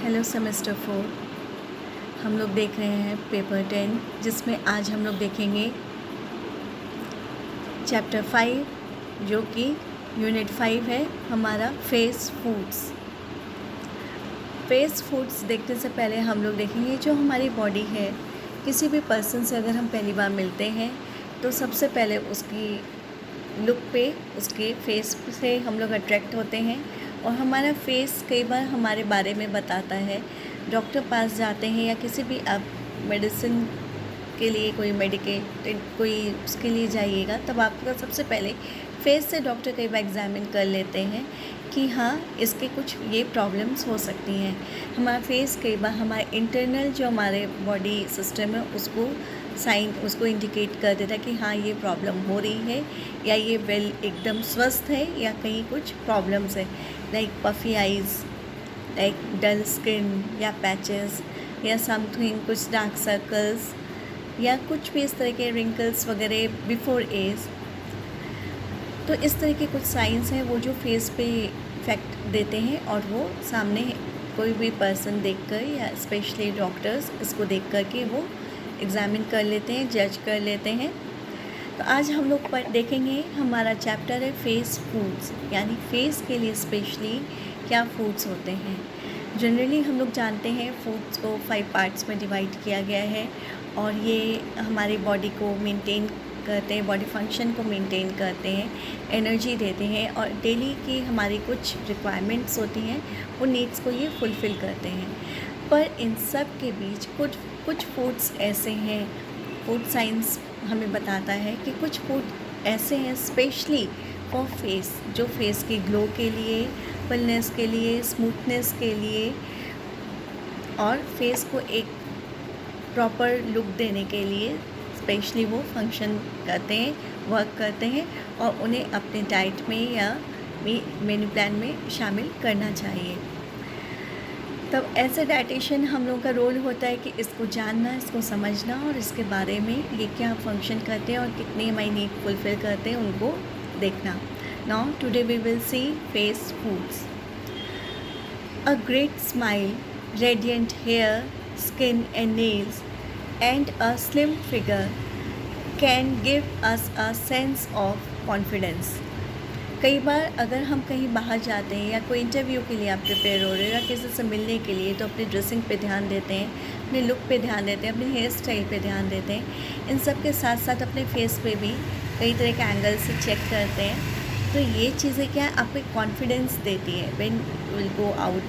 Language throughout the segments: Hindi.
Hello semester 4। हम लोग देख रहे हैं पेपर 10, जिसमें आज हम लोग देखेंगे चैप्टर 5, जो कि यूनिट 5 है हमारा फेस फूड्स। फेस फूड्स देखने से पहले हम लोग देखेंगे जो हमारी बॉडी है। किसी भी पर्सन से अगर हम पहली बार मिलते हैं तो सबसे पहले उसकी लुक पे, उसके फेस से हम लोग अट्रैक्ट होते हैं और हमारा फेस कई बार हमारे बारे में बताता है। डॉक्टर पास जाते हैं या किसी भी आप मेडिसिन के लिए कोई उसके लिए जाइएगा, तब आपका सबसे पहले फेस से डॉक्टर कई बार एग्जामिन कर लेते हैं कि हाँ, इसके कुछ ये प्रॉब्लम्स हो सकती हैं। हमारा फेस कई बार हमारे इंटरनल जो हमारे बॉडी सिस्टम है उसको इंडिकेट कर देता है कि हाँ, ये प्रॉब्लम हो रही है या ये एकदम स्वस्थ है या कहीं कुछ प्रॉब्लम्स है, like puffy eyes, like dull skin या पैचेस या समथिंग, कुछ डार्क सर्कल्स या कुछ भी इस तरह के रिंकल्स वगैरह बिफोर एज। तो इस तरह के कुछ साइंस हैं वो जो फेस पे इफेक्ट देते हैं और वो सामने कोई भी पर्सन देखकर या स्पेशली डॉक्टर्स इसको देख कर के वो एग्ज़ामिन कर लेते हैं, जज कर लेते हैं। तो आज हम लोग देखेंगे, हमारा चैप्टर है फेस फूड्स, यानी फेस के लिए स्पेशली क्या फूड्स होते हैं। जनरली हम लोग जानते हैं फूड्स को 5 पार्ट्स में डिवाइड किया गया है और ये हमारी बॉडी को मेंटेन करते हैं, बॉडी फंक्शन को मेंटेन करते हैं, एनर्जी देते हैं और डेली की हमारी कुछ रिक्वायरमेंट्स होती हैं, वो नीड्स को ये फुलफ़िल करते हैं। पर इन सब के बीच कुछ फूड्स ऐसे हैं, फूड साइंस हमें बताता है कि कुछ फूड ऐसे हैं स्पेशली फॉर फेस, जो फेस की ग्लो के लिए, फुलनेस के लिए, स्मूथनेस के लिए और फेस को एक प्रॉपर लुक देने के लिए स्पेशली वो फंक्शन करते हैं, वर्क करते हैं और उन्हें अपने डाइट में या मेन्यू प्लान में शामिल करना चाहिए। तब ऐसे डाइटिशियन हम लोगों का रोल होता है कि इसको जानना, इसको समझना और इसके बारे में ये क्या फंक्शन करते हैं और कितने हमारी नीड फुलफ़िल करते हैं उनको देखना। Now today we will see face foods. A great smile, radiant hair, skin and nails, and a slim figure can give us a sense of confidence. कई बार अगर हम कहीं बाहर जाते हैं या कोई इंटरव्यू के लिए आप प्रिपेयर हो रहे हो या किसी से मिलने के लिए, तो अपनी ड्रेसिंग पे ध्यान देते हैं, अपने लुक पे ध्यान देते हैं, अपने हेयर स्टाइल पे ध्यान देते हैं। इन सब के साथ साथ अपने फेस पे भी कई तरह के एंगल से चेक करते हैं। तो ये चीज़ें क्या है, आपको एक कॉन्फिडेंस देती है। When you will go out,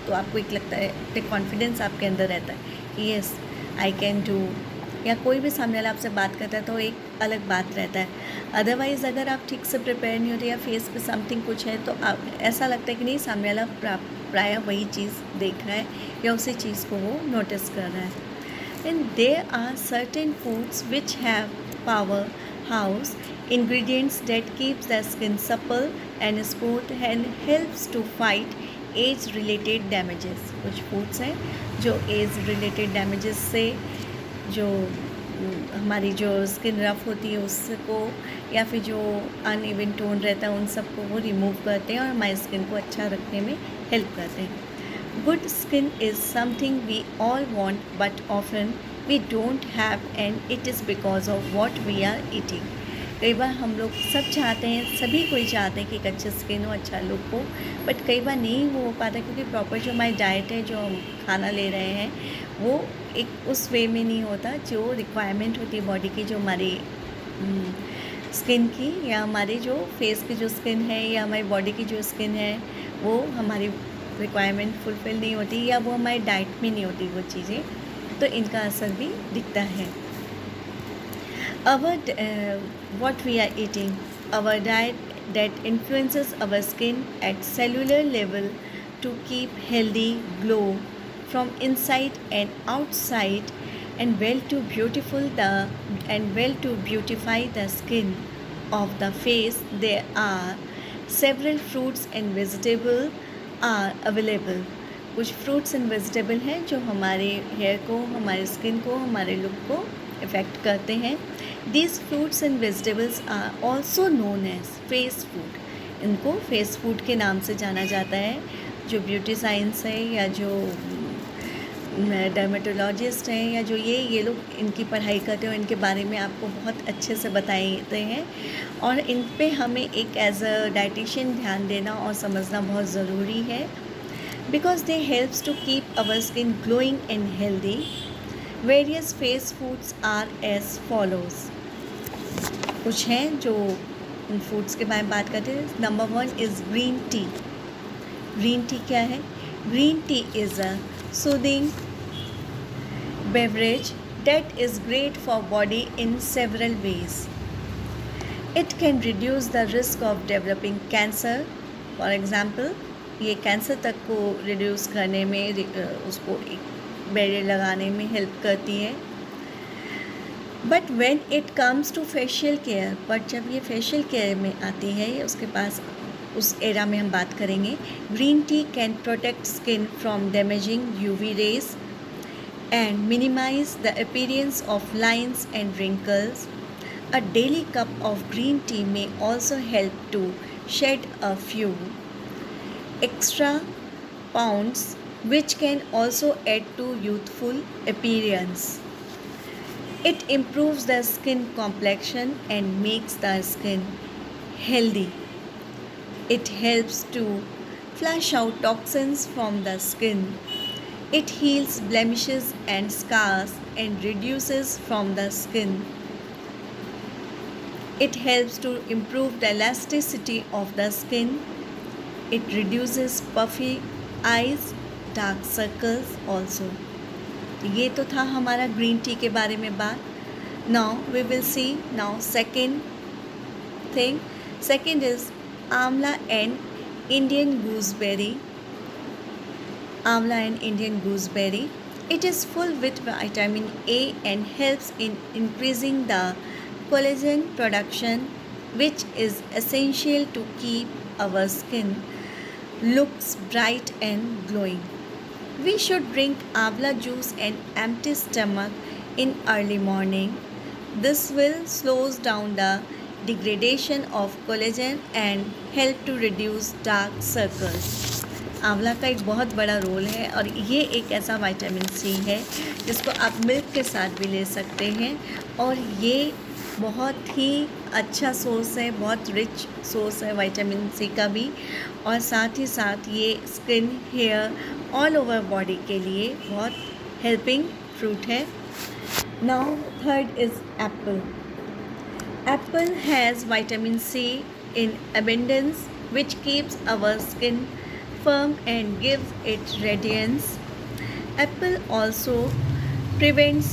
तो आपको एक लगता है, एक कॉन्फिडेंस आपके अंदर रहता है कि येस आई कैन डू, या कोई भी सामने वाला आपसे बात करता है तो एक अलग बात रहता है। अदरवाइज़ अगर आप ठीक से प्रिपेयर नहीं होते या फेस पे समथिंग कुछ है तो आप ऐसा लगता है कि नहीं, सामने वाला प्राय वही चीज़ देख रहा है या उसी चीज़ को वो नोटिस कर रहा है। And there are certain foods which have powerhouse ingredients that keeps the skin supple and smooth and helps to fight age related damages. कुछ फूड्स हैं जो एज रिलेटेड डैमेजेस से, जो हमारी जो स्किन रफ होती है उसको, या फिर जो अनइवन टोन रहता है उन सबको वो रिमूव करते हैं और हमारी स्किन को अच्छा रखने में हेल्प करते हैं। Good skin is something we all want but often we don't have, and it is because of what we are eating. कई बार हम लोग सब चाहते हैं, सभी कोई चाहते हैं कि एक अच्छी स्किन हो, अच्छा लुक हो, बट कई बार नहीं हो पाता क्योंकि प्रॉपर जो हमारी डाइट है, जो हम खाना ले रहे हैं, वो एक उस वे में नहीं होता जो रिक्वायरमेंट होती है बॉडी की, जो हमारी स्किन की या हमारे जो फेस की जो स्किन है या हमारी बॉडी की जो स्किन है, वो हमारी रिक्वायरमेंट फुलफ़िल नहीं होती या वो हमारी डाइट में नहीं होती वो चीज़ें, तो इनका असर भी दिखता है। What we are eating, our diet that influences our skin at cellular level to keep healthy glow from inside and outside, and well to beautify the skin of the face. There are several fruits and vegetables are available. कुछ फ्रूट्स एंड वेजिटेबल हैं जो हमारे हेयर को, हमारे स्किन को, हमारे लुक को इफ़ेक्ट करते हैं। These fruits and vegetables are also known as face food. इनको फेस फूड के नाम से जाना जाता है। जो ब्यूटी साइंस है या जो डर्मेटोलॉजिस्ट हैं या जो ये लोग इनकी पढ़ाई करते हैं, इनके बारे में आपको बहुत अच्छे से बताते हैं और इन पे हमें एक एज अ डाइटिशियन ध्यान देना और समझना बहुत ज़रूरी है, because they helps to keep our skin glowing and healthy. Various face foods are as follows. कुछ हैं जो फूड्स के बारे में बात करते हैं. Number 1 is green tea. Green tea क्या है? Green tea is a soothing beverage that is great for body in several ways. It can reduce the risk of developing cancer. For example, ये कैंसर तक को रिड्यूस करने में उसको एक बैरियर लगाने में हेल्प करती है. But when it comes to facial care, but जब ये फेशियल केयर में आती है, उसके पास उस एरा में हम बात करेंगे. Green tea can protect skin from damaging UV rays and minimize the appearance of lines and wrinkles. A daily cup of green tea may also help to shed a few extra pounds, which can also add to youthful appearance. It improves the skin complexion and makes the skin healthy. It helps to flush out toxins from the skin. It heals blemishes and scars and reduces from the skin. It helps to improve the elasticity of the skin. It reduces puffy eyes, dark circles also. ये तो था हमारा ग्रीन टी के बारे में बात. Now we will see now second thing. Second is amla and Indian gooseberry. Amla and Indian gooseberry. It is full with vitamin A and helps in increasing the collagen production, which is essential to keep our skin looks bright and glowing. We should drink amla juice on empty stomach in early morning. This will slows down the degradation of collagen and help to reduce dark circles. आंवला का एक बहुत बड़ा रोल है और ये एक ऐसा विटामिन सी है जिसको आप मिल्क के साथ भी ले सकते हैं और ये बहुत ही अच्छा सोर्स है, बहुत रिच सोर्स है विटामिन सी का भी, और साथ ही साथ ये skin, hair, all over body के लिए बहुत हेल्पिंग फ्रूट है. Now third is apple. Apple has vitamin C in abundance which keeps our skin firm and gives it radiance. Apple also prevents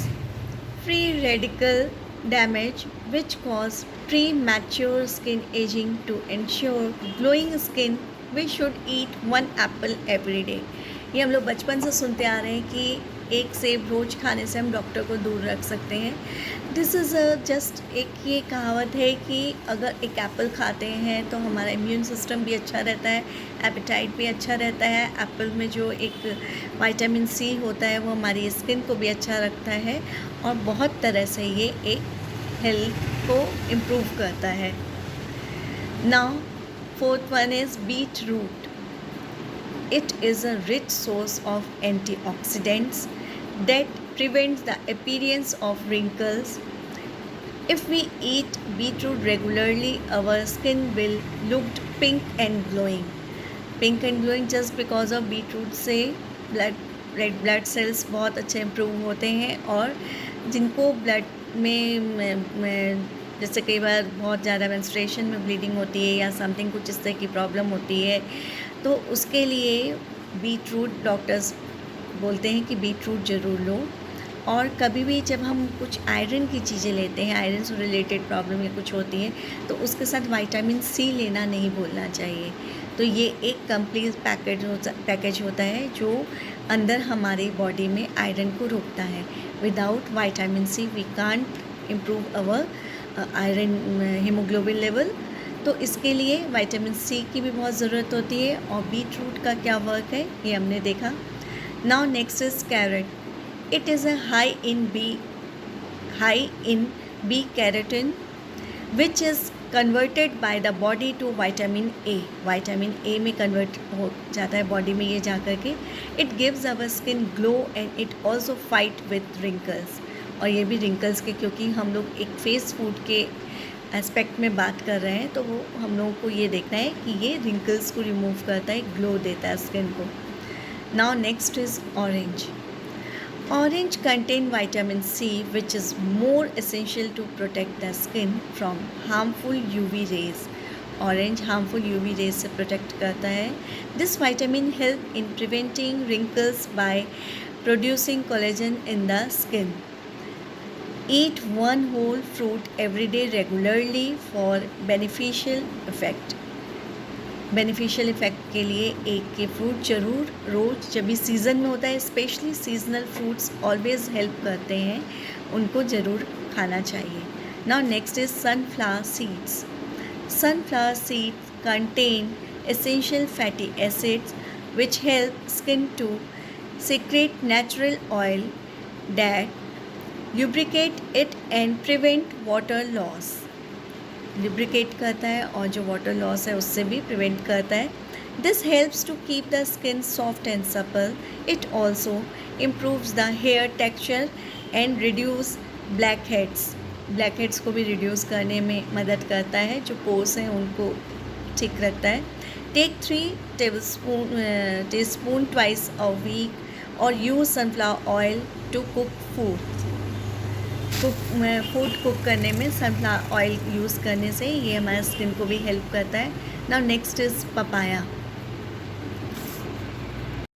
free radical damage which cause premature skin aging. To ensure glowing skin, we should eat 1 apple every day. ये हम लोग बचपन से सुनते आ रहे हैं कि एक सेब रोज़ खाने से हम डॉक्टर को दूर रख सकते हैं. दिस इज़ जस्ट एक ये कहावत है कि अगर एक एप्पल खाते हैं तो हमारा इम्यून सिस्टम भी अच्छा रहता है, एपेटाइट भी अच्छा रहता है. एप्पल में जो एक विटामिन सी होता है वो हमारी स्किन को भी अच्छा रखता है और बहुत तरह से ये एक हेल्थ को इम्प्रूव करता है. Now fourth one is beetroot. It is a rich source of antioxidants that prevents the appearance of wrinkles. If we eat beetroot regularly, our skin will look pink and glowing. Pink and glowing just because of beetroot से red blood cells बहुत अच्छे improve होते हैं और जिनको blood में जैसे कई बार बहुत ज़्यादा menstruation में bleeding होती है या something कुछ इस तरह की प्रॉब्लम होती है, तो उसके लिए बीटरूट डॉक्टर्स बोलते हैं कि बीटरूट ज़रूर लो. और कभी भी जब हम कुछ आयरन की चीज़ें लेते हैं, आयरन से रिलेटेड प्रॉब्लम या कुछ होती है, तो उसके साथ विटामिन सी लेना नहीं भूलना चाहिए. तो ये एक कंप्लीट पैकेज होता है जो अंदर हमारी बॉडी में आयरन को रोकता है. Without vitamin C we can't improve our iron haemoglobin level. तो इसके लिए विटामिन सी की भी बहुत ज़रूरत होती है. और बीट रूट का क्या वर्क है ये हमने देखा. Now next is carrot. It is a high in B carotene which is converted by the body to vitamin A. Vitamin A में कन्वर्ट हो जाता है बॉडी में ये जा कर के। It gives our skin glow and it also fight with wrinkles. और ये भी रिंकल्स के, क्योंकि हम लोग एक फेस फूड के एस्पेक्ट में बात कर रहे हैं, तो वो हम लोगों को ये देखना है कि ये रिंकल्स को रिमूव करता है, ग्लो देता है स्किन को। Now next is orange. Orange contain vitamin C, which is more essential to protect the skin from harmful UV rays. Orange harmful UV rays से protect करता है. This vitamin help in preventing wrinkles by producing collagen in the skin. Eat one whole fruit every day regularly for beneficial effect. Beneficial effect के लिए एक के फ्रूट ज़रूर रोज़, जब भी सीज़न में होता है, specially seasonal fruits always help करते हैं, उनको ज़रूर खाना चाहिए। Now next is sunflower seeds. Sunflower seeds contain essential fatty acids which help skin to secrete natural oil that lubricate it and prevent water loss. लिब्रिकेट करता है और जो वाटर लॉस है उससे भी प्रिवेंट करता है। This helps to keep the skin soft and supple. It also improves the hair texture and reduce blackheads. Blackheads को भी रिड्यूस करने में मदद करता है, जो पोर्स हैं उनको ठीक रखता है। Take 3 teaspoon twice a week और use sunflower oil to cook food. Food cook करने में सनफ्लावर ऑयल यूज़ करने से ये हमारे स्किन को भी हेल्प करता है। Now next is papaya.